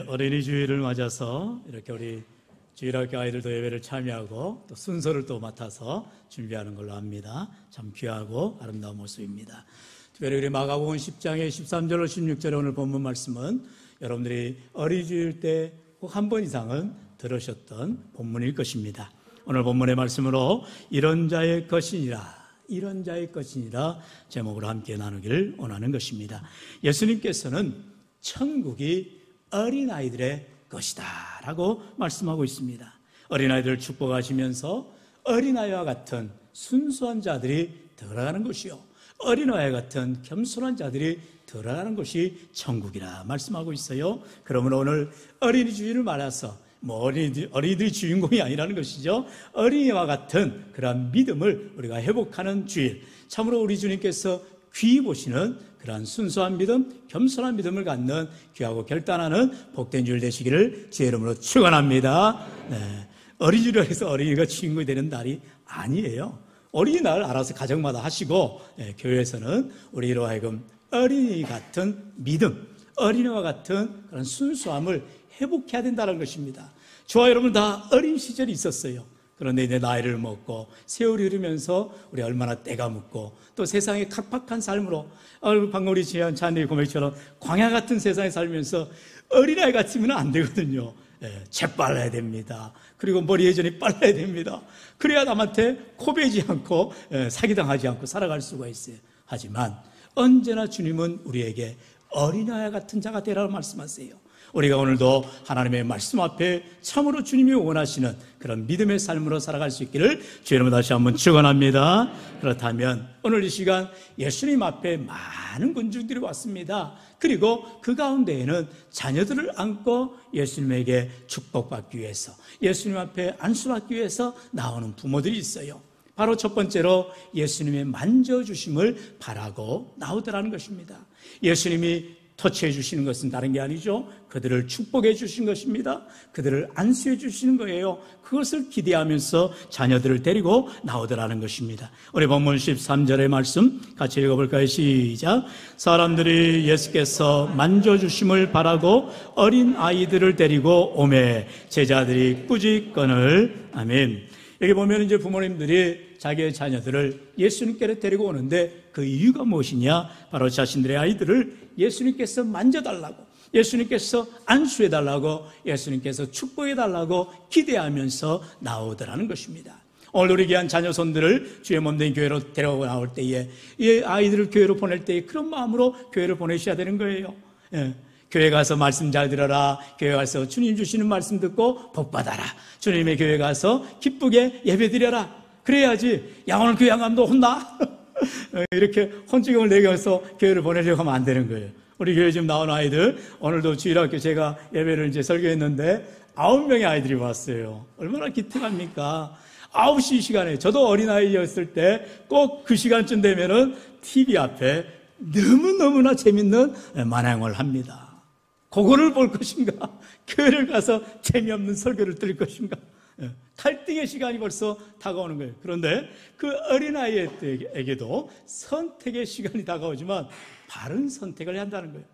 어린이 주일을 맞아서 이렇게 우리 주일학교 아이들도 예배를 참여하고 또 순서를 또 맡아서 준비하는 걸로 합니다. 참 귀하고 아름다운 모습입니다. 특별히 우리 마가복음 10장의 13절로 16절의 오늘 본문 말씀은 여러분들이 어린이 주일 때 꼭 한 번 이상은 들으셨던 본문일 것입니다. 오늘 본문의 말씀으로 이런 자의 것이니라, 이런 자의 것이니라 제목으로 함께 나누기를 원하는 것입니다. 예수님께서는 천국이 어린아이들의 것이다 라고 말씀하고 있습니다. 어린아이들을 축복하시면서 어린아이와 같은 순수한 자들이 들어가는 것이요, 어린아이 같은 겸손한 자들이 들어가는 것이 천국이라 말씀하고 있어요. 그러므로 오늘 어린이 주일을 말해서 어린이들이 주인공이 아니라는 것이죠. 어린이와 같은 그러한 믿음을 우리가 회복하는 주일, 참으로 우리 주님께서 귀히 보시는 그러한 순수한 믿음, 겸손한 믿음을 갖는 귀하고 결단하는 복된 주일 되시기를 주의 이름으로 축원합니다. 어린이주일을 해서 어린이가 주인공이 되는 날이 아니에요. 어린이날 알아서 가정마다 하시고, 교회에서는 우리로 하여금 어린이 같은 믿음, 어린이와 같은 그런 순수함을 회복해야 된다는 것입니다. 저와 여러분 다 어린 시절이 있었어요. 그런데 이제 나이를 먹고 세월이 흐르면서 우리 얼마나 때가 묻고 또 세상의 각박한 삶으로, 방금 우리 지한 자녀의 고백처럼 광야 같은 세상에 살면서 어린아이 같으면 안 되거든요. 재빨라야 됩니다. 그리고 머리 회전이 빨라야 됩니다. 그래야 남한테 코베지 않고 사기당하지 않고 살아갈 수가 있어요. 하지만 언제나 주님은 우리에게 어린아이 같은 자가 되라고 말씀하세요. 우리가 오늘도 하나님의 말씀 앞에 참으로 주님이 원하시는 그런 믿음의 삶으로 살아갈 수 있기를 주의 이름으로 다시 한번 축원합니다. 그렇다면 오늘 이 시간 예수님 앞에 많은 군중들이 왔습니다. 그리고 그 가운데에는 자녀들을 안고 예수님에게 축복받기 위해서, 예수님 앞에 안수받기 위해서 나오는 부모들이 있어요. 바로 첫 번째로 예수님의 만져주심을 바라고 나오더라는 것입니다. 예수님이 터치해 주시는 것은 다른 게 아니죠. 그들을 축복해 주시는 것입니다. 그들을 안수해 주시는 거예요. 그것을 기대하면서 자녀들을 데리고 나오더라는 것입니다. 우리 본문 13절의 말씀 같이 읽어볼까요? 시작. 사람들이 예수께서 만져주심을 바라고 어린 아이들을 데리고 오매 제자들이 꾸짖거늘. 아멘. 여기 보면 이제 부모님들이 자기의 자녀들을 예수님께로 데리고 오는데 그 이유가 무엇이냐? 바로 자신들의 아이들을 예수님께서 만져달라고, 예수님께서 안수해달라고, 예수님께서 축복해달라고 기대하면서 나오더라는 것입니다. 오늘 우리 귀한 자녀손들을 주의 몸된 교회로 데려오고 나올 때에, 이 아이들을 교회로 보낼 때에 그런 마음으로 교회를 보내셔야 되는 거예요. 교회 가서 말씀 잘 들어라. 교회 가서 주님 주시는 말씀 듣고 복 받아라. 주님의 교회 가서 기쁘게 예배 드려라. 그래야지. 야, 오늘 교회 안 가면 너 혼나? 이렇게 혼주경을 내겨서 교회를 보내려고 하면 안 되는 거예요. 우리 교회 지금 나온 아이들, 오늘도 주일학교 제가 예배를 이제 설교했는데 9명의 아이들이 왔어요. 얼마나 기특합니까? 9시 시간에, 저도 어린아이였을 때 꼭 그 시간쯤 되면은 TV 앞에 너무너무나 재밌는 만행을 합니다. 그거를 볼 것인가? 교회를 가서 재미없는 설교를 들을 것인가? 탈등의 시간이 벌써 다가오는 거예요. 그런데 그 어린아이에게도 선택의 시간이 다가오지만 바른 선택을 해야 한다는 거예요.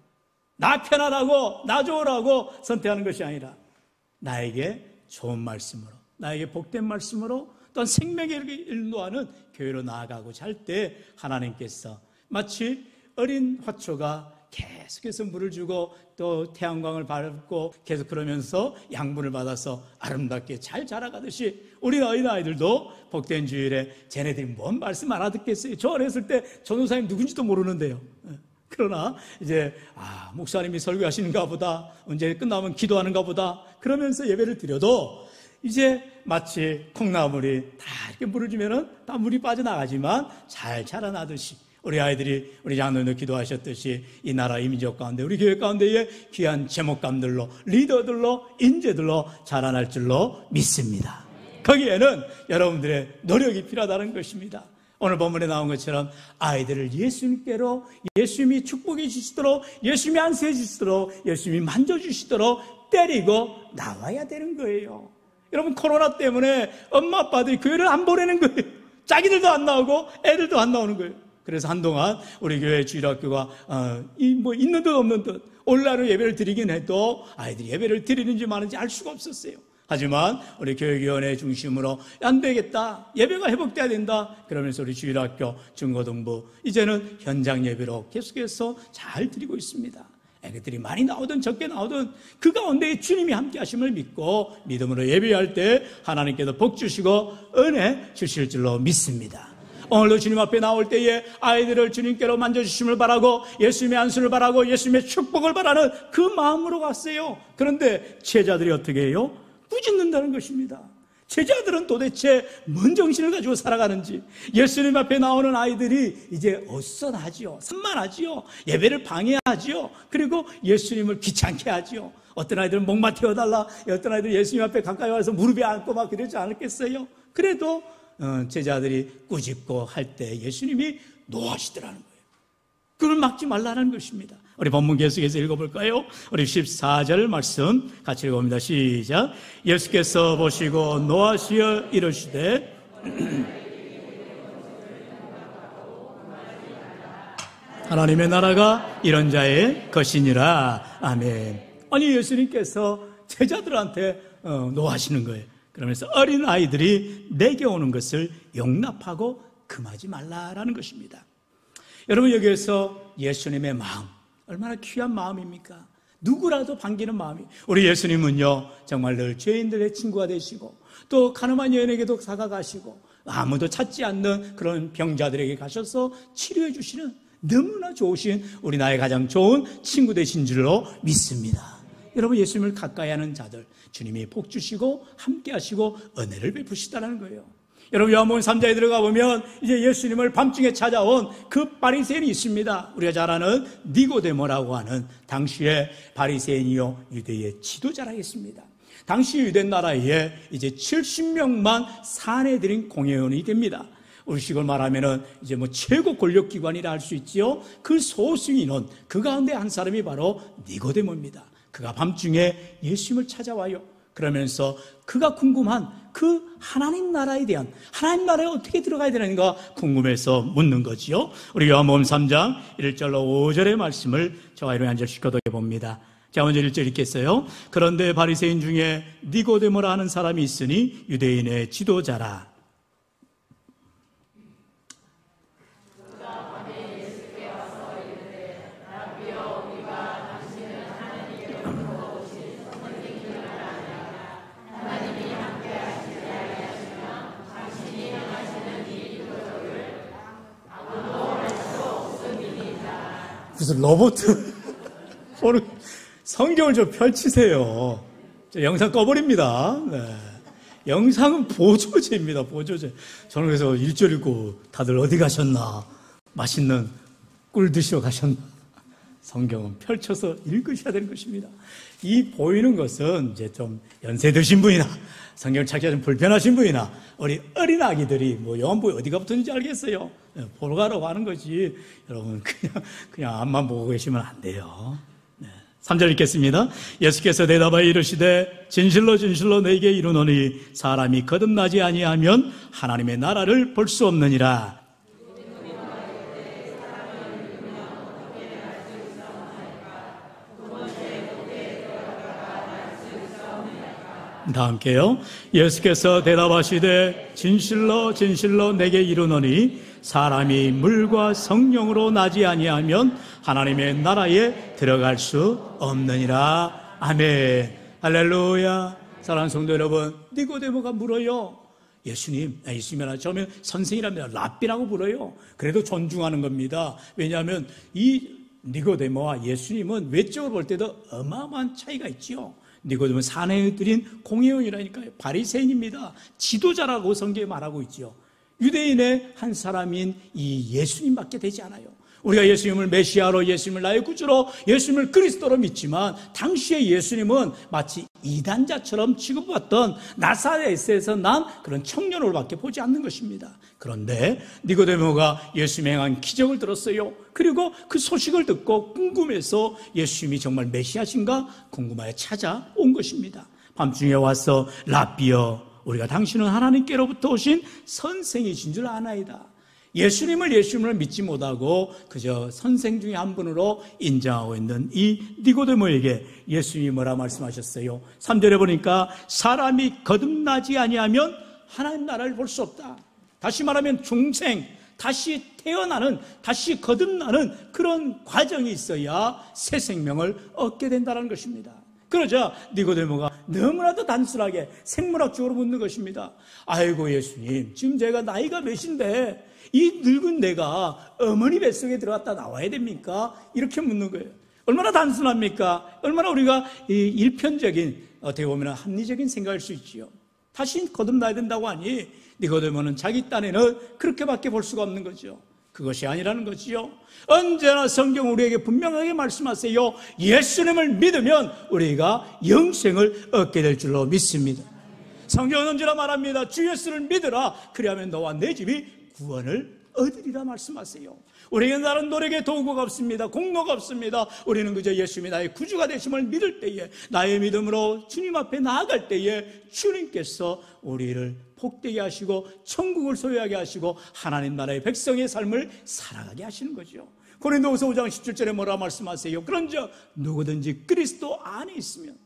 나 편안하고 나 좋으라고 선택하는 것이 아니라 나에게 좋은 말씀으로, 나에게 복된 말씀으로 또한 생명의 인도하는 교회로 나아가고자 할 때 하나님께서 마치 어린 화초가 계속해서 물을 주고 또 태양광을 밟고 계속 그러면서 양분을 받아서 아름답게 잘 자라가듯이 우리 어린아이들도 복된 주일에 쟤네들이 뭔 말씀 알아듣겠어요. 저 어렸을 때 전도사님 누군지도 모르는데요. 그러나 이제 목사님이 설교하시는가 보다, 언제 끝나면 기도하는가 보다 그러면서 예배를 드려도 이제 마치 콩나물이 다 이렇게 물을 주면은 다 물이 빠져나가지만 잘 자라나듯이 우리 아이들이 우리 장로님도 기도하셨듯이 이 나라 이 민족 가운데 우리 교회 가운데에 귀한 제목감들로, 리더들로, 인재들로 자라날 줄로 믿습니다. 거기에는 여러분들의 노력이 필요하다는 것입니다. 오늘 본문에 나온 것처럼 아이들을 예수님께로, 예수님이 축복해 주시도록, 예수님이 안수해 주시도록, 예수님이 만져주시도록 데리고 나와야 되는 거예요. 여러분, 코로나 때문에 엄마 아빠들이 교회를 안 보내는 거예요. 자기들도 안 나오고 애들도 안 나오는 거예요. 그래서 한동안 우리 교회 주일학교가 있는 듯 없는 듯 온라인으로 예배를 드리긴 해도 아이들이 예배를 드리는지 마는지 알 수가 없었어요. 하지만 우리 교육위원회 중심으로 안 되겠다, 예배가 회복돼야 된다, 그러면서 우리 주일학교, 중고등부 이제는 현장 예배로 계속해서 잘 드리고 있습니다. 애들이 많이 나오든 적게 나오든 그 가운데 주님이 함께 하심을 믿고 믿음으로 예배할 때 하나님께서 복 주시고 은혜 주실 줄로 믿습니다. 오늘도 주님 앞에 나올 때에 아이들을 주님께로 만져주심을 바라고 예수님의 안수를 바라고 예수님의 축복을 바라는 그 마음으로 갔어요. 그런데 제자들이 어떻게 해요? 꾸짖는다는 것입니다. 제자들은 도대체 뭔 정신을 가지고 살아가는지, 예수님 앞에 나오는 아이들이 이제 어수선하지요, 산만하지요, 예배를 방해하지요, 그리고 예수님을 귀찮게 하지요. 어떤 아이들은 목마 태워달라, 어떤 아이들은 예수님 앞에 가까이 와서 무릎에 앉고 막 그러지 않았겠어요? 그래도 제자들이 꾸짖고 할 때 예수님이 노하시더라는 거예요. 그걸 막지 말라는 것입니다. 우리 본문 계속해서 읽어볼까요? 우리 14절 말씀 같이 읽어봅니다. 시작. 예수께서 보시고 노하시어 이르시되 하나님의 나라가 이런 자의 것이니라. 아멘. 아니, 예수님께서 제자들한테 노하시는 거예요. 그러면서 어린 아이들이 내게 오는 것을 용납하고 금하지 말라라는 것입니다. 여러분, 여기에서 예수님의 마음, 얼마나 귀한 마음입니까? 누구라도 반기는 마음이. 우리 예수님은요, 정말 늘 죄인들의 친구가 되시고 또 가늠한 여인에게도 다가가시고 아무도 찾지 않는 그런 병자들에게 가셔서 치료해 주시는 너무나 좋으신 우리 나의 가장 좋은 친구 되신 줄로 믿습니다. 여러분, 예수님을 가까이 하는 자들 주님이 복 주시고 함께 하시고 은혜를 베푸시다는 거예요. 여러분, 요한복음 3장에 들어가 보면 이제 예수님을 밤중에 찾아온 그 바리새인이 있습니다. 우리가 잘 아는 니고데모라고 하는 당시의 바리새인이요 유대의 지도자라겠습니다. 당시 유대 나라에 이제 70명만 사내들인 공회원이 됩니다. 우리식으로 말하면은 이제 최고 권력기관이라 할 수 있지요. 그 소수 인원, 그 가운데 한 사람이 바로 니고데모입니다. 그가 밤중에 예수님을 찾아와요. 그러면서 그가 궁금한 그 하나님 나라에 대한, 하나님 나라에 어떻게 들어가야 되는가 궁금해서 묻는 거지요. 우리 요한복음 3장 1절로 5절의 말씀을 저와 이렇게 한 절씩 교독해 봅니다. 자, 먼저 1절 읽겠어요. 그런데 바리새인 중에 니고데모라 하는 사람이 있으니 유대인의 지도자라. 무슨 로봇 성경을 좀 펼치세요. 영상 꺼버립니다. 네. 영상은 보조제입니다. 보조제. 저는 그래서 1절 읽고 다들 어디 가셨나, 맛있는 꿀 드시러 가셨나. 성경은 펼쳐서 읽으셔야 되는 것입니다. 이 보이는 것은 이제 좀 연세 드신 분이나 성경을 찾기가 좀 불편하신 분이나 우리 어린 아기들이 요한복음이 어디가 붙었는지 알겠어요. 보러 가라고 하는 거지. 여러분, 그냥 앞만 보고 계시면 안 돼요. 네. 3절 읽겠습니다. 예수께서 대답하여 이르시되 진실로 진실로 내게 이르노니 사람이 거듭나지 아니하면 하나님의 나라를 볼 수 없느니라. 다 함께요. 예수께서 대답하시되 진실로 진실로 내게 이르노니 사람이 물과 성령으로 나지 아니하면 하나님의 나라에 들어갈 수 없느니라. 아멘. 할렐루야. 사랑하는 성도 여러분, 니고데모가 물어요. 예수님이라 처음에 선생이랍니다. 랍비라고 불어요. 그래도 존중하는 겁니다. 왜냐하면 이 니고데모와 예수님은 외적으로 볼 때도 어마어마한 차이가 있지요. 니고데모는 사내들인 공회원이라니까요. 바리새인입니다. 지도자라고 성경에 말하고 있죠. 유대인의 한 사람인 이 예수님밖에 되지 않아요. 우리가 예수님을 메시아로, 예수님을 나의 구주로, 예수님을 그리스도로 믿지만 당시에 예수님은 마치 이단자처럼 취급받던 나사렛에서 난 그런 청년으로밖에 보지 않는 것입니다. 그런데 니고데모가 예수님이 행한 기적을 들었어요. 그리고 그 소식을 듣고 궁금해서 예수님이 정말 메시아신가 궁금하여 찾아온 것입니다. 밤중에 와서 랍비여, 우리가 당신은 하나님께로부터 오신 선생이신 줄 아나이다. 예수님을 믿지 못하고 그저 선생 중에 한 분으로 인정하고 있는 이 니고데모에게 예수님이 뭐라 말씀하셨어요? 3절에 보니까 사람이 거듭나지 아니하면 하나님 나라를 볼 수 없다. 다시 말하면 중생, 다시 태어나는, 다시 거듭나는 그런 과정이 있어야 새 생명을 얻게 된다는 것입니다. 그러자 니고데모가 너무나도 단순하게 생물학적으로 묻는 것입니다. 아이고 예수님, 지금 제가 나이가 몇인데 이 늙은 내가 어머니 뱃속에 들어갔다 나와야 됩니까? 이렇게 묻는 거예요. 얼마나 단순합니까? 얼마나 우리가 일편적인, 어떻게 보면 합리적인 생각일 수 있지요. 다시 거듭나야 된다고 하니 니고데모는 자기 딴에는 그렇게밖에 볼 수가 없는 거죠. 그것이 아니라는 거지요. 언제나 성경 우리에게 분명하게 말씀하세요. 예수님을 믿으면 우리가 영생을 얻게 될 줄로 믿습니다. 성경은 언제나 말합니다. 주 예수를 믿으라. 그리하면 너와 내 집이 구원을 얻으리라 말씀하세요. 우리에게 다른 노력의 도구가 없습니다. 공로가 없습니다. 우리는 그저 예수님이 나의 구주가 되심을 믿을 때에, 나의 믿음으로 주님 앞에 나아갈 때에 주님께서 우리를 복되게 하시고 천국을 소유하게 하시고 하나님 나라의 백성의 삶을 살아가게 하시는 거죠. 고린도후서 5장 17절에 뭐라 말씀하세요? 그런즉 누구든지 그리스도 안에 있으면,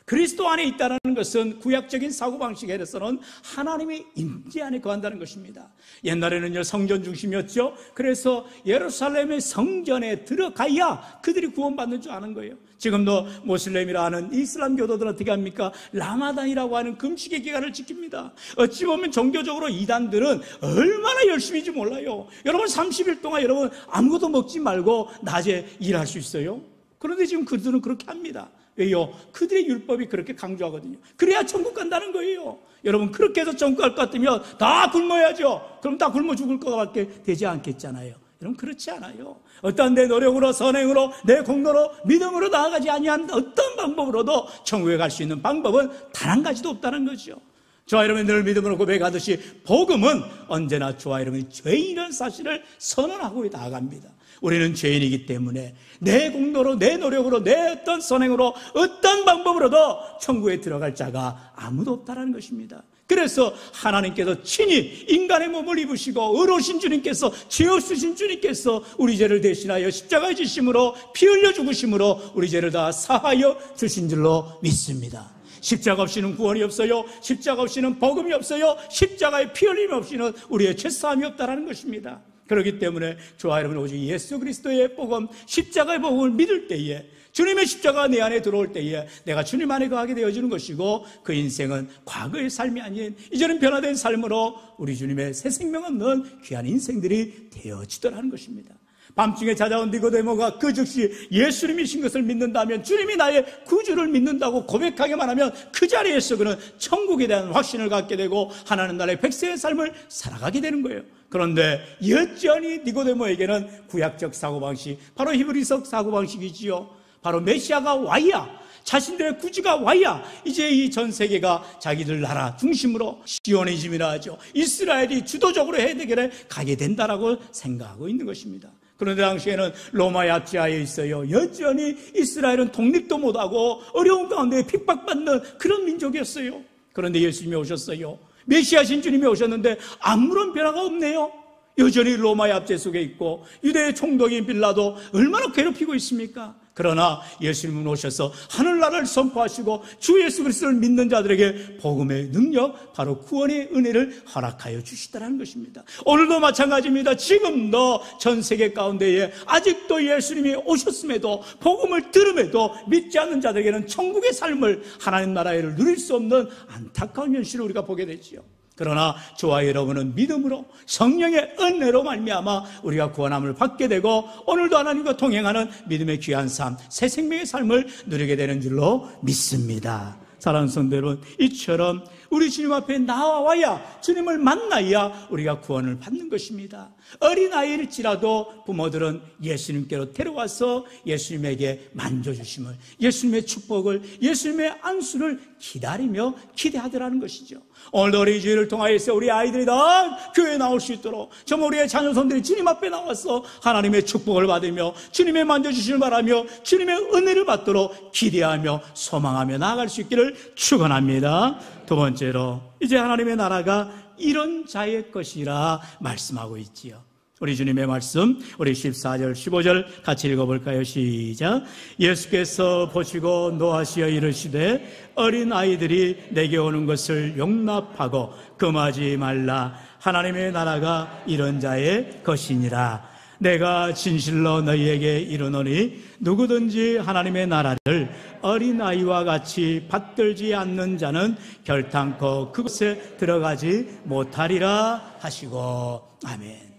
그리스도 안에 있다는 것은 구약적인 사고방식에서는 하나님의 임재 안에 거한다는 것입니다. 옛날에는요 성전 중심이었죠. 그래서 예루살렘의 성전에 들어가야 그들이 구원받는 줄 아는 거예요. 지금도 모슬렘이라 하는 이슬람 교도들은 어떻게 합니까? 라마단이라고 하는 금식의 기간을 지킵니다. 어찌 보면 종교적으로 이단들은 얼마나 열심히인지 몰라요. 여러분 30일 동안 여러분 아무것도 먹지 말고 낮에 일할 수 있어요? 그런데 지금 그들은 그렇게 합니다. 왜요? 그들의 율법이 그렇게 강조하거든요. 그래야 천국 간다는 거예요. 여러분 그렇게 해서 천국 갈 것 같으면 다 굶어야죠. 그럼 다 굶어 죽을 것밖에 되지 않겠잖아요. 여러분 그렇지 않아요. 어떤 내 노력으로, 선행으로, 내 공로로, 믿음으로 나아가지 아니한 어떤 방법으로도 천국에 갈 수 있는 방법은 단 한 가지도 없다는 거죠. 저와 여러분이 늘 믿음으로 고백하듯이 복음은 언제나 저와 여러분이 죄인이라는 사실을 선언하고 나아갑니다. 우리는 죄인이기 때문에 내 공로로, 내 노력으로, 내 어떤 선행으로, 어떤 방법으로도 천국에 들어갈 자가 아무도 없다는 것입니다. 그래서 하나님께서 친히 인간의 몸을 입으시고 의로우신 주님께서, 죄 없으신 주님께서 우리 죄를 대신하여 십자가에 지심으로, 피 흘려 죽으심으로 우리 죄를 다 사하여 주신 줄로 믿습니다. 십자가 없이는 구원이 없어요. 십자가 없이는 복음이 없어요. 십자가의 피 흘림 없이는 우리의 죄사함이 없다는 것입니다. 그렇기 때문에 저와 여러분 오직 예수 그리스도의 복음, 십자가의 복음을 믿을 때에, 주님의 십자가가 내 안에 들어올 때에 내가 주님 안에 거하게 되어지는 것이고, 그 인생은 과거의 삶이 아닌 이제는 변화된 삶으로 우리 주님의 새 생명 얻는 귀한 인생들이 되어지더라는 것입니다. 밤중에 찾아온 니고데모가 그 즉시 예수님이신 것을 믿는다면, 주님이 나의 구주를 믿는다고 고백하기만 하면 그 자리에서 그는 천국에 대한 확신을 갖게 되고 하나님 나라의 백성의 삶을 살아가게 되는 거예요. 그런데 여전히 니고데모에게는 구약적 사고방식, 바로 히브리석 사고방식이지요. 바로 메시아가 와야, 자신들의 구주가 와야 이제 이 전 세계가 자기들 나라 중심으로 시오니즘이라 하죠. 이스라엘이 주도적으로 해결에 가게 된다라고 생각하고 있는 것입니다. 그런데 당시에는 로마의 압제하에 있어요. 여전히 이스라엘은 독립도 못하고 어려운 가운데 핍박받는 그런 민족이었어요. 그런데 예수님이 오셨어요. 메시아신 주님이 오셨는데 아무런 변화가 없네요. 여전히 로마의 압제 속에 있고 유대의 총독인 빌라도 얼마나 괴롭히고 있습니까? 그러나 예수님은 오셔서 하늘나라를 선포하시고 주 예수 그리스도를 믿는 자들에게 복음의 능력, 바로 구원의 은혜를 허락하여 주시더라는 것입니다. 오늘도 마찬가지입니다. 지금도 전 세계 가운데에 아직도 예수님이 오셨음에도, 복음을 들음에도 믿지 않는 자들에게는 천국의 삶을, 하나님 나라를 누릴 수 없는 안타까운 현실을 우리가 보게 되지요. 그러나 저와 여러분은 믿음으로 성령의 은혜로 말미암아 우리가 구원함을 받게 되고 오늘도 하나님과 동행하는 믿음의 귀한 삶, 새 생명의 삶을 누리게 되는 줄로 믿습니다. 사랑하는 성도 여러분, 이처럼 우리 주님 앞에 나와야, 주님을 만나야 우리가 구원을 받는 것입니다. 어린아이일지라도 부모들은 예수님께로 데려와서 예수님에게 만져주심을, 예수님의 축복을, 예수님의 안수를 기다리며 기대하더라는 것이죠. 오늘도 우리 주일을 통하여서 우리 아이들이 다 교회에 나올 수 있도록, 정말 우리의 자녀손들이 주님 앞에 나와서 하나님의 축복을 받으며 주님의 만져주심을 바라며 주님의 은혜를 받도록 기대하며 소망하며 나아갈 수 있기를 축원합니다. 두 번째로, 이제 하나님의 나라가 이런 자의 것이라 말씀하고 있지요. 우리 주님의 말씀, 우리 14절, 15절 같이 읽어볼까요? 시작. 예수께서 보시고 노하시어 이르시되 어린 아이들이 내게 오는 것을 용납하고 금하지 말라. 하나님의 나라가 이런 자의 것이니라. 내가 진실로 너희에게 이르노니 누구든지 하나님의 나라를 어린아이와 같이 받들지 않는 자는 결탄코 그곳에 들어가지 못하리라 하시고. 아멘.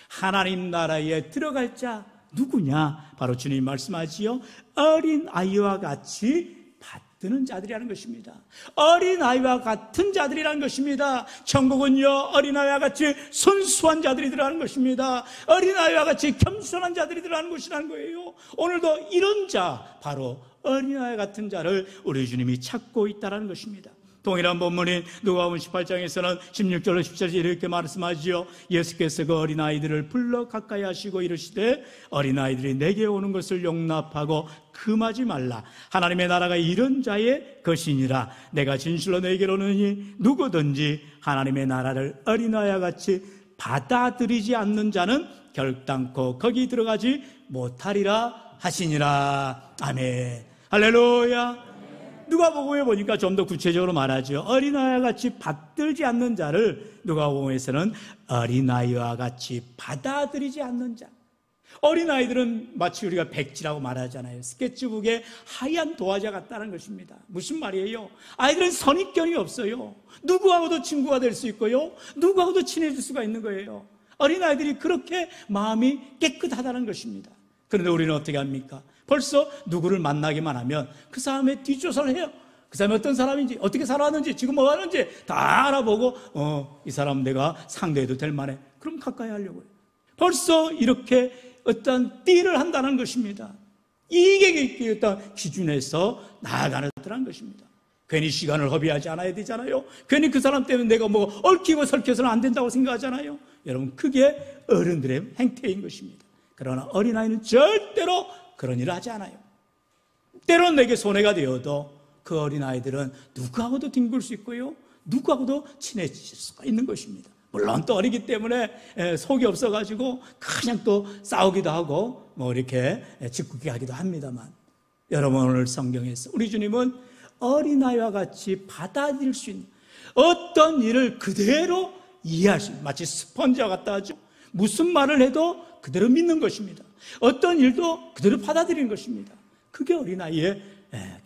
하나님 나라에 들어갈 자 누구냐? 바로 주님 말씀하지요. 어린아이와 같이 받드는 자들이라는 것입니다. 어린아이와 같은 자들이라는 것입니다. 천국은요, 어린아이와 같이 순수한 자들이 들어가는 것입니다. 어린아이와 같이 겸손한 자들이 들어가는 것이라는 거예요. 오늘도 이런 자, 바로 어린아이 같은 자를 우리 주님이 찾고 있다는 것입니다. 동일한 본문인 누가복음 18장에서는 16절로 17절에 이렇게 말씀하지요. 예수께서 그 어린아이들을 불러 가까이 하시고 이르시되 어린아이들이 내게 오는 것을 용납하고 금하지 말라. 하나님의 나라가 이런 자의 것이니라. 내가 진실로 너희에게 이르노니 누구든지 하나님의 나라를 어린아이와 같이 받아들이지 않는 자는 결단코 거기 들어가지 못하리라 하시니라. 아멘. 할렐루야. 누가복음에 보니까 좀 더 구체적으로 말하죠. 어린아이와 같이 받들지 않는 자를 누가복음에서는 어린아이와 같이 받아들이지 않는 자. 어린아이들은 마치 우리가 백지라고 말하잖아요. 스케치북에 하얀 도화자 같다는 것입니다. 무슨 말이에요? 아이들은 선입견이 없어요. 누구하고도 친구가 될 수 있고요, 누구하고도 친해질 수가 있는 거예요. 어린아이들이 그렇게 마음이 깨끗하다는 것입니다. 그런데 우리는 어떻게 합니까? 벌써 누구를 만나기만 하면 그 사람의 뒷조사를 해요. 그 사람이 어떤 사람인지, 어떻게 살아왔는지, 지금 뭐 하는지 다 알아보고 이 사람 내가 상대해도 될 만해. 그럼 가까이 하려고 해요. 벌써 이렇게 어떤 띠를 한다는 것입니다. 이게 어떤 기준에서 나아가는 것입니다. 괜히 시간을 허비하지 않아야 되잖아요. 괜히 그 사람 때문에 내가 뭐 얽히고 설켜서는 안 된다고 생각하잖아요. 여러분, 그게 어른들의 행태인 것입니다. 그러나 어린아이는 절대로 그런 일을 하지 않아요. 때로는 내게 손해가 되어도 그 어린아이들은 누구하고도 뒹굴 수 있고요, 누구하고도 친해질 수가 있는 것입니다. 물론 또 어리기 때문에 속이 없어가지고 그냥 또 싸우기도 하고 뭐 이렇게 짓궂게 하기도 합니다만, 여러분, 오늘 성경에서 우리 주님은 어린아이와 같이 받아들일 수 있는 어떤 일을 그대로 이해할 수 있는, 마치 스펀지와 같다 하죠. 무슨 말을 해도 그대로 믿는 것입니다. 어떤 일도 그대로 받아들이는 것입니다. 그게 어린아이의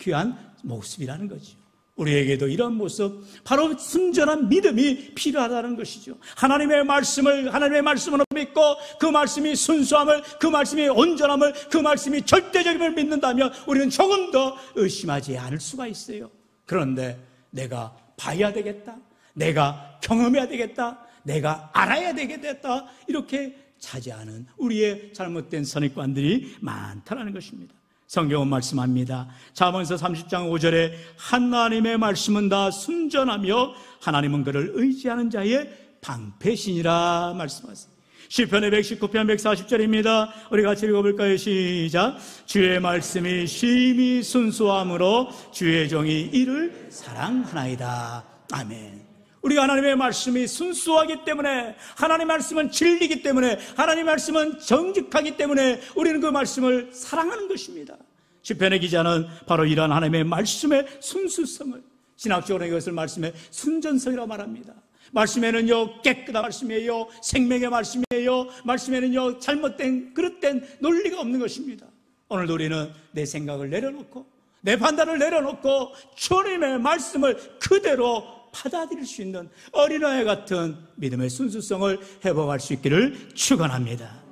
귀한 모습이라는 거죠. 우리에게도 이런 모습, 바로 순전한 믿음이 필요하다는 것이죠. 하나님의 말씀으로 믿고 그 말씀이 순수함을, 그 말씀이 온전함을, 그 말씀이 절대적임을 믿는다면 우리는 조금 더 의심하지 않을 수가 있어요. 그런데 내가 봐야 되겠다, 내가 경험해야 되겠다, 내가 알아야 되겠다, 이렇게 차지하는 우리의 잘못된 선입관들이 많다는 것입니다. 성경은 말씀합니다. 잠언서 30장 5절에 하나님의 말씀은 다 순전하며 하나님은 그를 의지하는 자의 방패신이라 말씀하십니다. 시편의 119편 140절입니다. 우리 같이 읽어볼까요? 시작. 주의 말씀이 심히 순수함으로 주의 종이 이를 사랑하나이다. 아멘. 우리가 하나님의 말씀이 순수하기 때문에, 하나님의 말씀은 진리이기 때문에, 하나님의 말씀은 정직하기 때문에 우리는 그 말씀을 사랑하는 것입니다. 시편의 기자는 바로 이러한 하나님의 말씀의 순수성을, 신학적으로 이것을 말씀의 순전성이라고 말합니다. 말씀에는요, 깨끗한 말씀이에요, 생명의 말씀이에요, 말씀에는요, 잘못된 그릇된 논리가 없는 것입니다. 오늘도 우리는 내 생각을 내려놓고, 내 판단을 내려놓고 주님의 말씀을 그대로 받아들일 수 있는 어린아이 같은 믿음의 순수성을 회복할 수 있기를 축원합니다.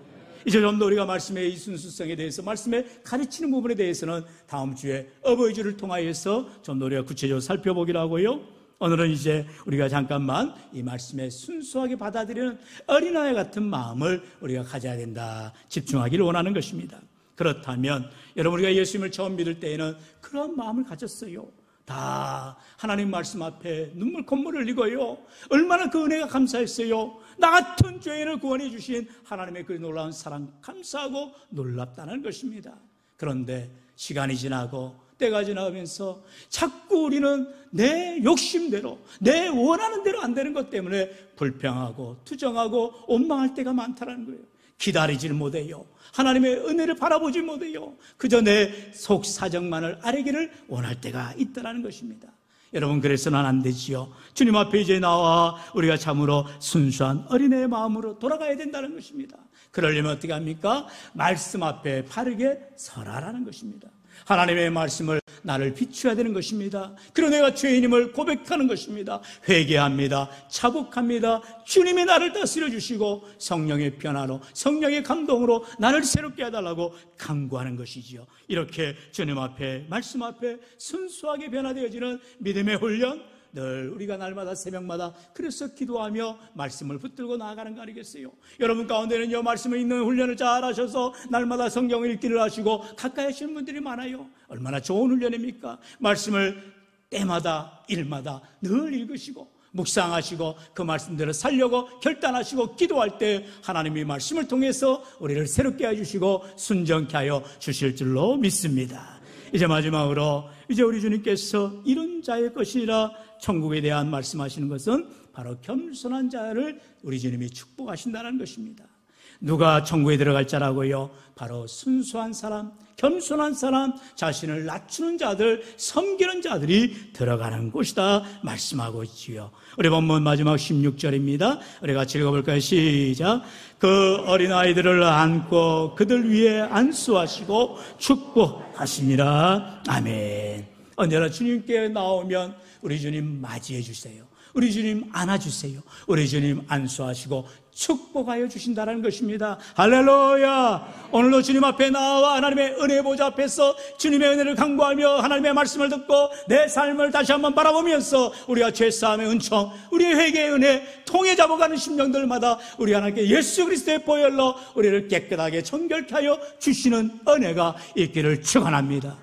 이제 좀 더 우리가 말씀의 이 순수성에 대해서, 말씀의 가르치는 부분에 대해서는 다음 주에 어버이 주를 통하여서 좀 더 우리가 구체적으로 살펴보기로 하고요, 오늘은 이제 우리가 잠깐만 이 말씀에 순수하게 받아들이는 어린아이 같은 마음을 우리가 가져야 된다, 집중하기를 원하는 것입니다. 그렇다면 여러분, 우리가 예수님을 처음 믿을 때에는 그런 마음을 가졌어요. 다 하나님 말씀 앞에 눈물 콧물을 흘리고요, 얼마나 그 은혜가 감사했어요. 나 같은 죄인을 구원해 주신 하나님의 그 놀라운 사랑 감사하고 놀랍다는 것입니다. 그런데 시간이 지나고 때가 지나가면서 자꾸 우리는 내 욕심대로, 내 원하는 대로 안 되는 것 때문에 불평하고 투정하고 원망할 때가 많다는 거예요. 기다리질 못해요. 하나님의 은혜를 바라보지 못해요. 그저 내 속 사정만을 아뢰기를 원할 때가 있다는 것입니다. 여러분, 그래서는 안 되지요. 주님 앞에 이제 나와 우리가 참으로 순수한 어린애의 마음으로 돌아가야 된다는 것입니다. 그러려면 어떻게 합니까? 말씀 앞에 바르게 서라라는 것입니다. 하나님의 말씀을 나를 비추어야 되는 것입니다. 그리고 내가 죄인임을 고백하는 것입니다. 회개합니다. 자복합니다. 주님이 나를 다스려 주시고 성령의 변화로, 성령의 감동으로 나를 새롭게 해달라고 간구하는 것이지요. 이렇게 주님 앞에, 말씀 앞에 순수하게 변화되어지는 믿음의 훈련, 늘 우리가 날마다 새벽마다 그래서 기도하며 말씀을 붙들고 나아가는 거 아니겠어요? 여러분 가운데는요, 말씀을 읽는 훈련을 잘 하셔서 날마다 성경을 읽기를 하시고 가까이 하시는 분들이 많아요. 얼마나 좋은 훈련입니까? 말씀을 때마다 일마다 늘 읽으시고 묵상하시고 그 말씀대로 살려고 결단하시고 기도할 때 하나님이 말씀을 통해서 우리를 새롭게 해주시고 순정케 하여 주실 줄로 믿습니다. 이제 마지막으로, 이제 우리 주님께서 이런 자의 것이라 천국에 대한 말씀하시는 것은 바로 겸손한 자를 우리 주님이 축복하신다는 것입니다. 누가 천국에 들어갈 자라고요? 바로 순수한 사람, 겸손한 사람, 자신을 낮추는 자들, 섬기는 자들이 들어가는 곳이다 말씀하고 있지요. 우리 본문 마지막 16절입니다. 우리 같이 읽어볼까요? 시작. 그 어린아이들을 안고 그들 위에 안수하시고 축복하시니라. 아멘. 언제나 주님께 나오면 우리 주님 맞이해 주세요. 우리 주님 안아주세요. 우리 주님 안수하시고 축복하여 주신다는 것입니다. 할렐루야. 오늘도 주님 앞에 나와 하나님의 은혜 보좌 앞에서 주님의 은혜를 간구하며 하나님의 말씀을 듣고 내 삶을 다시 한번 바라보면서 우리가 죄사함의 은총, 우리의 회개의 은혜 통해 잡아가는 심령들마다 우리 하나님께 예수 그리스도의 보혈로 우리를 깨끗하게 정결케 하여 주시는 은혜가 있기를 축원합니다.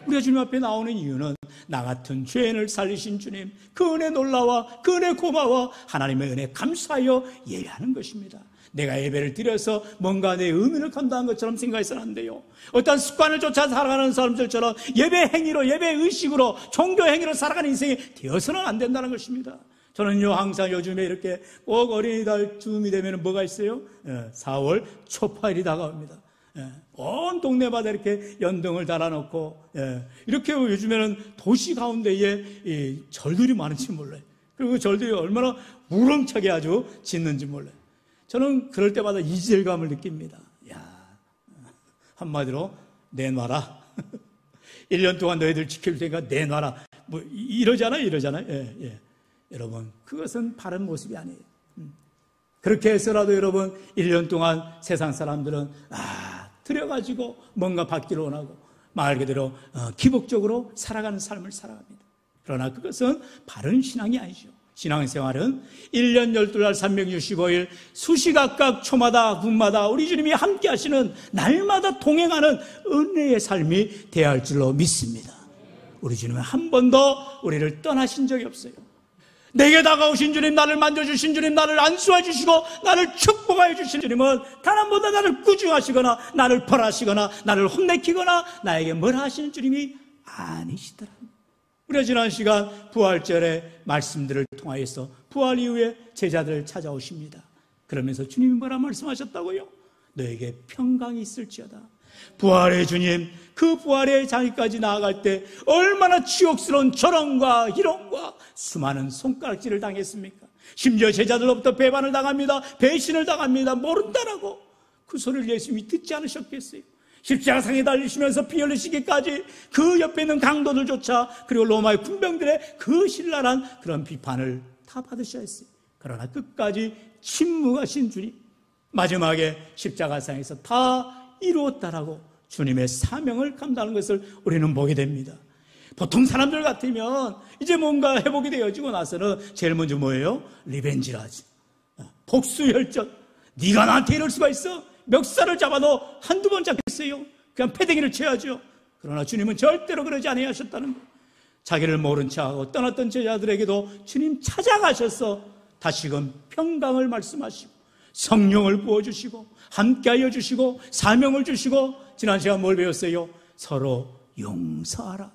우리가 주님 앞에 나오는 이유는 나 같은 죄인을 살리신 주님, 그 은혜 놀라워, 그 은혜 고마워, 하나님의 은혜 감사하여 예배하는 것입니다. 내가 예배를 드려서 뭔가 내 의미를 감당한 것처럼 생각해서는 안 돼요. 어떤 습관을 쫓아 살아가는 사람들처럼 예배 행위로, 예배 의식으로, 종교 행위로 살아가는 인생이 되어서는 안 된다는 것입니다. 저는요, 항상 요즘에 이렇게 꼭 어린이날 즈음이 되면 뭐가 있어요? 4월 초파일이 다가옵니다. 온 동네마다 이렇게 연등을 달아놓고, 이렇게 요즘에는 도시 가운데에 이 절들이 많은지 몰라요. 그리고 절들이 얼마나 우렁차게 아주 짓는지 몰라요. 저는 그럴 때마다 이질감을 느낍니다. 야, 한마디로 내놔라. 1년 동안 너희들 지킬 테니까 내놔라. 뭐 이러잖아요. 여러분, 그것은 바른 모습이 아니에요. 그렇게 해서라도 여러분 1년 동안 세상 사람들은 들여가지고 뭔가 받기를 원하고 말 그대로 기복적으로 살아가는 삶을 살아갑니다. 그러나 그것은 바른 신앙이 아니죠. 신앙생활은 1년 12달 365일 수시각각 초마다 분마다 우리 주님이 함께 하시는 날마다 동행하는 은혜의 삶이 되어야 할 줄로 믿습니다. 우리 주님은 한 번도 우리를 떠나신 적이 없어요. 내게 다가오신 주님, 나를 만져주신 주님, 나를 안수해 주시고 나를 축복하여 주신 주님은 단 한 번도 나를 꾸중하시거나 나를 벌하시거나 나를 혼내키거나 나에게 뭘 하시는 주님이 아니시더라. 우리가 지난 시간 부활절의 말씀들을 통하여서 부활 이후에 제자들을 찾아오십니다. 그러면서 주님이 뭐라 말씀하셨다고요? 너에게 평강이 있을지어다. 부활의 주님, 그 부활의 자리까지 나아갈 때 얼마나 치욕스러운 저런과 희롱과 수많은 손가락질을 당했습니까? 심지어 제자들로부터 배반을 당합니다. 배신을 당합니다. 모른다라고 그 소리를 예수님이 듣지 않으셨겠어요? 십자가상에 달리시면서 피 흘리시기까지 그 옆에 있는 강도들조차 그리고 로마의 군병들의 그 신랄한 그런 비판을 다 받으셔야 했어요. 그러나 끝까지 침묵하신 주님, 마지막에 십자가상에서 다 이루었다라고 주님의 사명을 감당하는 것을 우리는 보게 됩니다. 보통 사람들 같으면 이제 뭔가 회복이 되어지고 나서는 제일 먼저 뭐예요? 리벤지를 하지. 복수혈전. 네가 나한테 이럴 수가 있어? 멱살을 잡아도 한두 번 잡겠어요? 그냥 패대기를 쳐야죠. 그러나 주님은 절대로 그러지 아니하셨다는 거예요. 자기를 모른 척하고 떠났던 제자들에게도 주님 찾아가셔서 다시금 평강을 말씀하시고 성령을 부어주시고 함께하여 주시고 사명을 주시고 지난 시간 뭘 배웠어요? 서로 용서하라.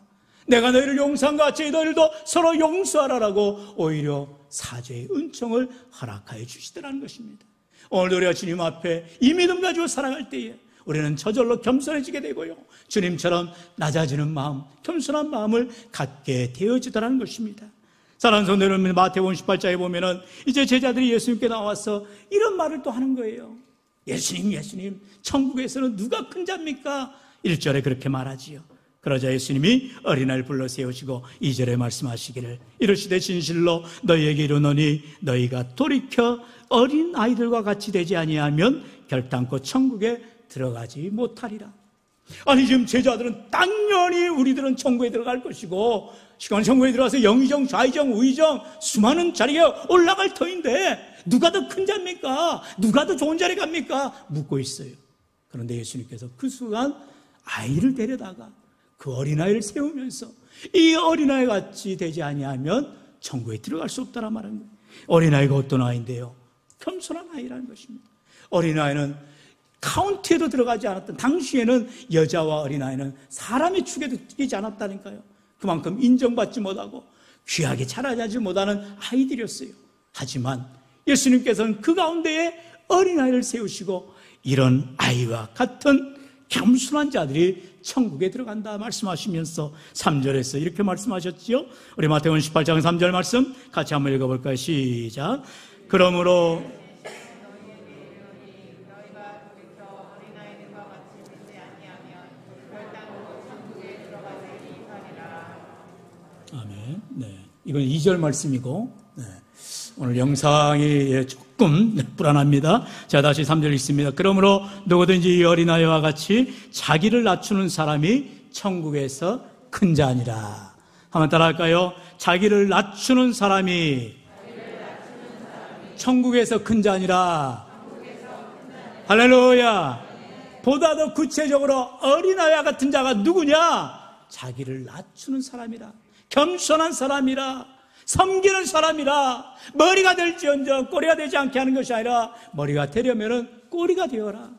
내가 너희를 용서한 것 같이 너희들도 서로 용서하라라고 오히려 사죄의 은총을 허락하여 주시더라는 것입니다. 오늘도 우리가 주님 앞에 이 믿음 가지고 살아갈 때에 우리는 저절로 겸손해지게 되고요, 주님처럼 낮아지는 마음, 겸손한 마음을 갖게 되어지더라는 것입니다. 사랑하는 성도 여러분, 마태복음 18장에 보면은 이제 제자들이 예수님께 나와서 이런 말을 또 하는 거예요. 예수님, 천국에서는 누가 큰 자입니까? 1절에 그렇게 말하지요. 그러자 예수님이 어린아이를 불러 세우시고 2절에 말씀하시기를 이르시되 진실로 너희에게 이르노니 너희가 돌이켜 어린아이들과 같이 되지 아니하면 결단코 천국에 들어가지 못하리라. 아니, 지금 제자들은 당연히 우리들은 천국에 들어갈 것이고 시간 천국에 들어가서 영의정, 좌의정, 우의정 수많은 자리에 올라갈 터인데 누가 더 큰 자입니까? 누가 더 좋은 자리 갑니까? 묻고 있어요. 그런데 예수님께서 그 순간 아이를 데려다가 그 어린아이를 세우면서 이 어린아이 같이 되지 아니하면 천국에 들어갈 수 없다라 말하는 거예요. 어린아이가 어떤 아이인데요? 겸손한 아이라는 것입니다. 어린아이는 카운트에도 들어가지 않았던, 당시에는 여자와 어린아이는 사람의 축에도 끼지 않았다니까요. 그만큼 인정받지 못하고 귀하게 자라지 못하는 아이들이었어요. 하지만 예수님께서는 그 가운데에 어린아이를 세우시고 이런 아이와 같은 겸손한 자들이 천국에 들어간다 말씀하시면서 3절에서 이렇게 말씀하셨지요. 우리 마태복음 18장 3절 말씀 같이 한번 읽어볼까요? 시작. 그러므로 아멘. 네, 이건 2절 말씀이고, 네, 오늘 영상이 조금 불안합니다. 자, 다시 3절 읽습니다. 그러므로 누구든지 이 어린아이와 같이 자기를 낮추는 사람이 천국에서 큰 자니라. 한번 따라할까요? 자기를 낮추는 사람이 천국에서 큰 자니라. 할렐루야. 보다 더 구체적으로 어린아이와 같은 자가 누구냐? 자기를 낮추는 사람이라, 겸손한 사람이라, 섬기는 사람이라. 머리가 될지언정 꼬리가 되지 않게 하는 것이 아니라 머리가 되려면 꼬리가 되어라.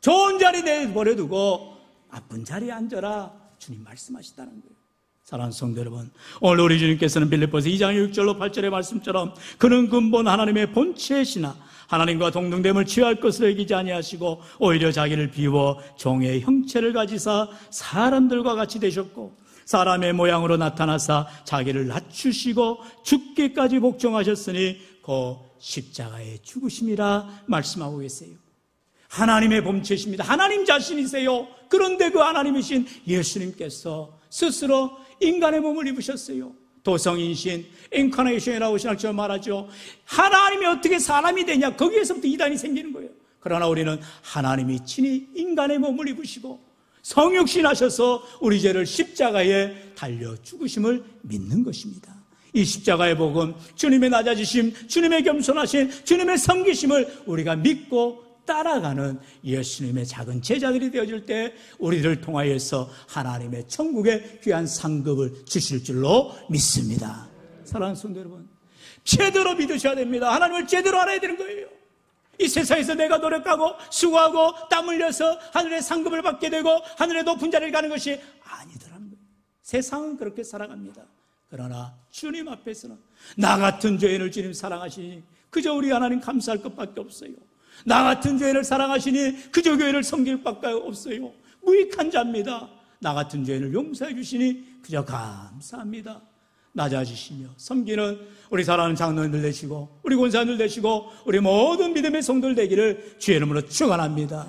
좋은 자리 내버려두고 나쁜 자리에 앉아라. 주님 말씀하시다는 거예요. 사랑하는 성도 여러분, 오늘 우리 주님께서는 빌립보서 2장 6절로 8절의 말씀처럼 그는 근본 하나님의 본체시나 하나님과 동등됨을 취할 것으로 여기지 아니하시고 오히려 자기를 비워 종의 형체를 가지사 사람들과 같이 되셨고 사람의 모양으로 나타나사 자기를 낮추시고 죽기까지 복종하셨으니 그 십자가의 죽으심이라 말씀하고 계세요. 하나님의 본체십니다. 하나님 자신이세요. 그런데 그 하나님이신 예수님께서 스스로 인간의 몸을 입으셨어요. 도성인신, 인카네이션이라고 신학적으로 말하죠. 하나님이 어떻게 사람이 되냐, 거기에서부터 이단이 생기는 거예요. 그러나 우리는 하나님이 친히 인간의 몸을 입으시고 성육신하셔서 우리 죄를 십자가에 달려 죽으심을 믿는 것입니다. 이 십자가의 복음, 주님의 낮아지심, 주님의 겸손하심, 주님의 섬기심을 우리가 믿고 따라가는 예수님의 작은 제자들이 되어질 때 우리를 통하여서 하나님의 천국의 귀한 상급을 주실 줄로 믿습니다. 사랑하는 성도 여러분, 제대로 믿으셔야 됩니다. 하나님을 제대로 알아야 되는 거예요. 이 세상에서 내가 노력하고 수고하고 땀 흘려서 하늘의 상급을 받게 되고 하늘의 높은 자리를 가는 것이 아니더라는 거예요. 세상은 그렇게 살아갑니다. 그러나 주님 앞에서는 나 같은 죄인을 주님 사랑하시니 그저 우리 하나님 감사할 것밖에 없어요. 나 같은 죄인을 사랑하시니 그저 교회를 섬길 것밖에 없어요. 무익한 자입니다. 나 같은 죄인을 용서해 주시니 그저 감사합니다. 낮아지시며 섬기는 우리 사랑하는 장로님들 되시고 우리 권사님들 되시고 우리 모든 믿음의 성도들 되기를 주의 이름으로 축원합니다.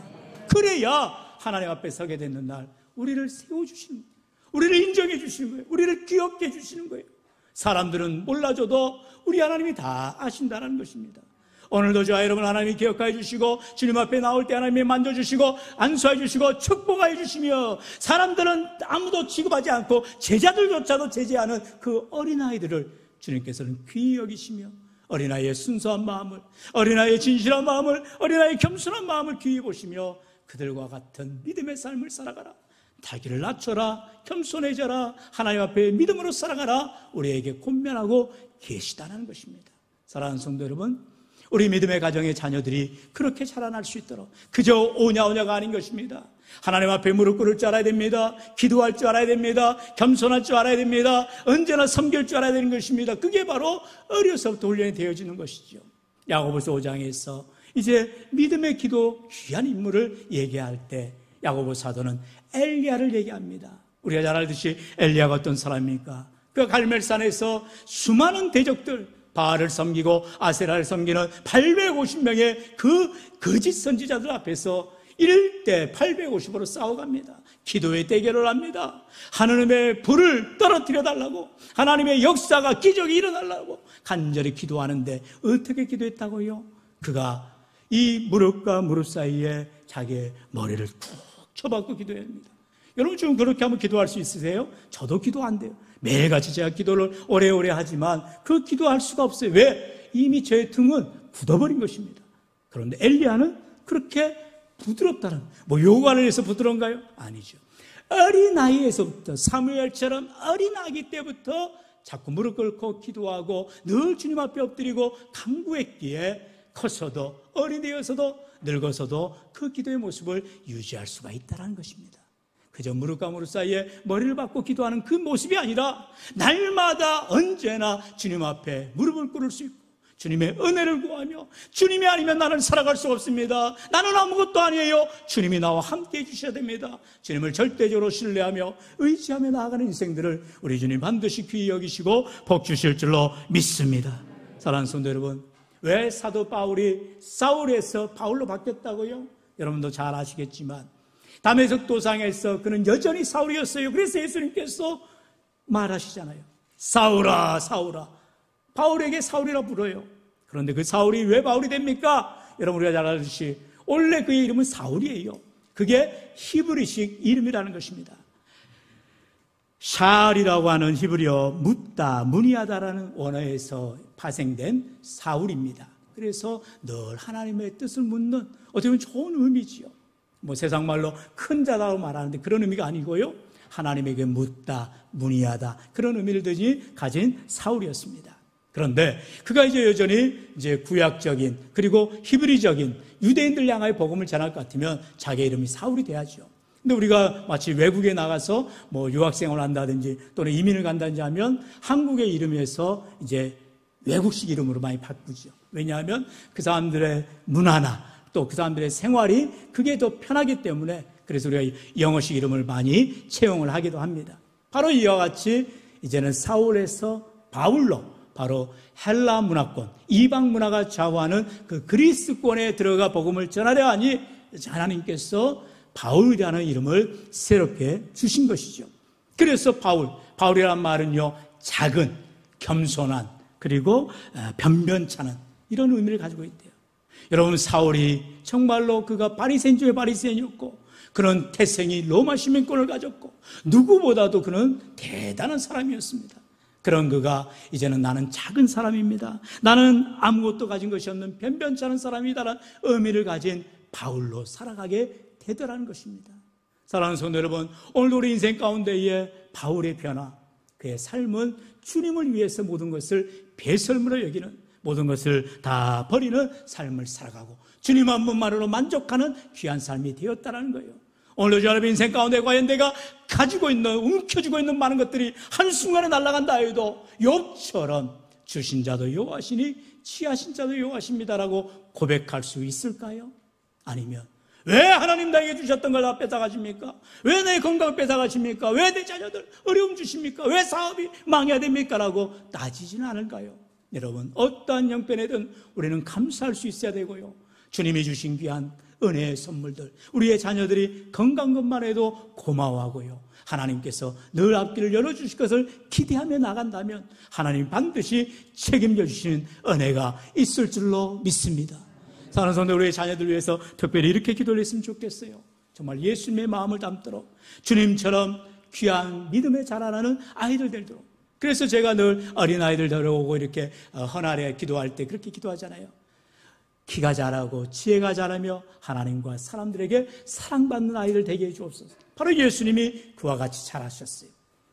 그래야 하나님 앞에 서게 되는 날 우리를 세워주시는 거예요. 우리를 인정해 주시는 거예요. 우리를 귀엽게 해주시는 거예요. 사람들은 몰라줘도 우리 하나님이 다 아신다는 것입니다. 오늘도 저와 여러분 하나님이 기억하여 주시고 주님 앞에 나올 때 하나님이 만져주시고 안수해 주시고 축복하여 주시며 사람들은 아무도 취급하지 않고 제자들조차도 제재하는 그 어린아이들을 주님께서는 귀히 여기시며 어린아이의 순수한 마음을, 어린아이의 진실한 마음을, 어린아이의 겸손한 마음을 귀히 보시며 그들과 같은 믿음의 삶을 살아가라. 자기를 낮춰라, 겸손해져라, 하나님 앞에 믿음으로 살아가라 우리에게 권면하고 계시다는 것입니다. 사랑하는 성도 여러분, 우리 믿음의 가정의 자녀들이 그렇게 자라날 수 있도록 그저 오냐오냐가 아닌 것입니다. 하나님 앞에 무릎 꿇을 줄 알아야 됩니다. 기도할 줄 알아야 됩니다. 겸손할 줄 알아야 됩니다. 언제나 섬길 줄 알아야 되는 것입니다. 그게 바로 어려서부터 훈련이 되어지는 것이죠. 야고보서 5장에서 이제 믿음의 기도 귀한 인물을 얘기할 때 야고보 사도는 엘리야를 얘기합니다. 우리가 잘 알듯이 엘리야가 어떤 사람입니까? 그 갈멜산에서 수많은 대적들, 바알을 섬기고 아세라를 섬기는 850명의 그 거짓 선지자들 앞에서 1대 850으로 싸워갑니다. 기도의 대결을 합니다. 하나님의 불을 떨어뜨려 달라고, 하나님의 역사가 기적이 일어나려고 간절히 기도하는데 어떻게 기도했다고요? 그가 이 무릎과 무릎 사이에 자기의 머리를 푹 쳐박고 기도해야 합니다. 여러분 지금 그렇게 한번 기도할 수 있으세요? 저도 기도 안 돼요. 매일같이 제가 기도를 오래오래 하지만 그 기도할 수가 없어요. 왜? 이미 제 등은 굳어버린 것입니다. 그런데 엘리야는 그렇게 부드럽다는, 요관을 해서 부드러운가요? 아니죠. 어린아이에서부터 사무엘처럼 어린아기 때부터 자꾸 무릎 꿇고 기도하고 늘 주님 앞에 엎드리고 간구했기에 커서도 어린 되어서도 늙어서도 그 기도의 모습을 유지할 수가 있다는 것입니다. 그저 무릎과 무릎 사이에 머리를 박고 기도하는 그 모습이 아니라 날마다 언제나 주님 앞에 무릎을 꿇을 수 있고 주님의 은혜를 구하며 주님이 아니면 나는 살아갈 수 없습니다. 나는 아무것도 아니에요. 주님이 나와 함께 해주셔야 됩니다. 주님을 절대적으로 신뢰하며 의지하며 나아가는 인생들을 우리 주님 반드시 귀히 여기시고 복 주실 줄로 믿습니다. 사랑하는 성도 여러분, 왜 사도 바울이 사울에서 바울로 바뀌었다고요? 여러분도 잘 아시겠지만 다메섹 도상에서 그는 여전히 사울이었어요. 그래서 예수님께서 말하시잖아요. 사울아, 사울아. 바울에게 사울이라 불러요. 그런데 그 사울이 왜 바울이 됩니까? 여러분 우리가 잘 알듯이 원래 그의 이름은 사울이에요. 그게 히브리식 이름이라는 것입니다. 샬이라고 하는 히브리어 묻다, 무니하다라는 원어에서 파생된 사울입니다. 그래서 늘 하나님의 뜻을 묻는 어떻게 보면 좋은 의미지요. 세상 말로 큰 자라고 말하는데 그런 의미가 아니고요. 하나님에게 묻다, 문의하다 그런 의미를 가진 사울이었습니다. 그런데 그가 이제 여전히 구약적인 그리고 히브리적인 유대인들 향하여 복음을 전할 것 같으면 자기 이름이 사울이 돼야죠. 근데 우리가 마치 외국에 나가서 유학생활을 한다든지 또는 이민을 간다든지 하면 한국의 이름에서 이제 외국식 이름으로 많이 바꾸죠. 왜냐하면 그 사람들의 문화나 또 그 사람들의 생활이 그게 더 편하기 때문에 그래서 우리가 영어식 이름을 많이 채용을 하기도 합니다. 바로 이와 같이 이제는 사울에서 바울로 바로 헬라 문화권, 이방 문화가 좌우하는 그 그리스권에 들어가 복음을 전하려 하니 하나님께서 바울이라는 이름을 새롭게 주신 것이죠. 그래서 바울이라는 말은요, 작은, 겸손한, 그리고 변변찮은 이런 의미를 가지고 있대요. 여러분 사울이 정말로 그가 바리새인 중에 바리새인이었고 그는 태생이 로마 시민권을 가졌고 누구보다도 그는 대단한 사람이었습니다. 그런 그가 이제는 나는 작은 사람입니다. 나는 아무것도 가진 것이 없는 변변찮은 사람이다라는 의미를 가진 바울로 살아가게 되더라는 것입니다. 사랑하는 성도 여러분, 오늘도 우리 인생 가운데에 바울의 변화, 그의 삶은 주님을 위해서 모든 것을 배설물로 여기는 모든 것을 다 버리는 삶을 살아가고 주님 한 분만으로 만족하는 귀한 삶이 되었다는 거예요. 오늘도 여러분 인생 가운데 과연 내가 가지고 있는, 움켜쥐고 있는 많은 것들이 한순간에 날아간다 해도 욥처럼 주신 자도 여호와시니 취하신 자도 여호와십니다라고 고백할 수 있을까요? 아니면 왜 하나님 나에게 주셨던 걸 다 뺏어가십니까? 왜 내 건강을 뺏어가십니까? 왜 내 자녀들 어려움 주십니까? 왜 사업이 망해야 됩니까? 라고 따지지는 않을까요? 여러분 어떠한 형편에든 우리는 감사할 수 있어야 되고요. 주님이 주신 귀한 은혜의 선물들, 우리의 자녀들이 건강 것만 해도 고마워하고요. 하나님께서 늘 앞길을 열어주실 것을 기대하며 나간다면 하나님 반드시 책임져 주시는 은혜가 있을 줄로 믿습니다. 사랑하는 성도, 우리의 자녀들 위해서 특별히 이렇게 기도를 했으면 좋겠어요. 정말 예수님의 마음을 담도록 주님처럼 귀한 믿음에 자라나는 아이들 되도록. 그래서 제가 늘 어린아이들 데려오고 이렇게 헌날에 기도할 때 그렇게 기도하잖아요. 키가 자라고 지혜가 자라며 하나님과 사람들에게 사랑받는 아이들 되게 해주옵소서. 바로 예수님이 그와 같이 자라셨어요.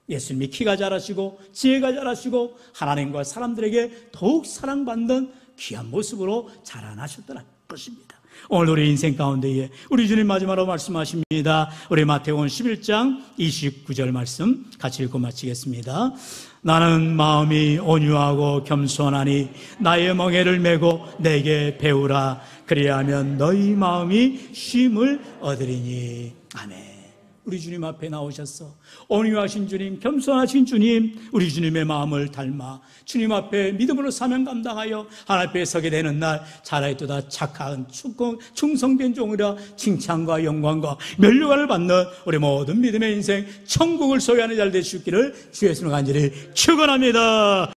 예수님이 키가 자라시고 지혜가 자라시고 하나님과 사람들에게 더욱 사랑받는 귀한 모습으로 자라나셨더라 것입니다. 오늘 우리 인생 가운데에 우리 주님 마지막으로 말씀하십니다. 우리 마태복음 11장 29절 말씀 같이 읽고 마치겠습니다. 나는 마음이 온유하고 겸손하니 나의 멍에를 메고 내게 배우라. 그리하면 너희 마음이 쉼을 얻으리니. 아멘. 우리 주님 앞에 나오셔서 온유하신 주님, 겸손하신 주님, 우리 주님의 마음을 닮아 주님 앞에 믿음으로 사명 감당하여 하나님 앞에 서게 되는 날 잘하였도다 착한 충성된 종이라 칭찬과 영광과 면류관을 받는 우리 모든 믿음의 인생 천국을 소유하는 자를 되시기를 주의 이름으로 간절히 축원합니다.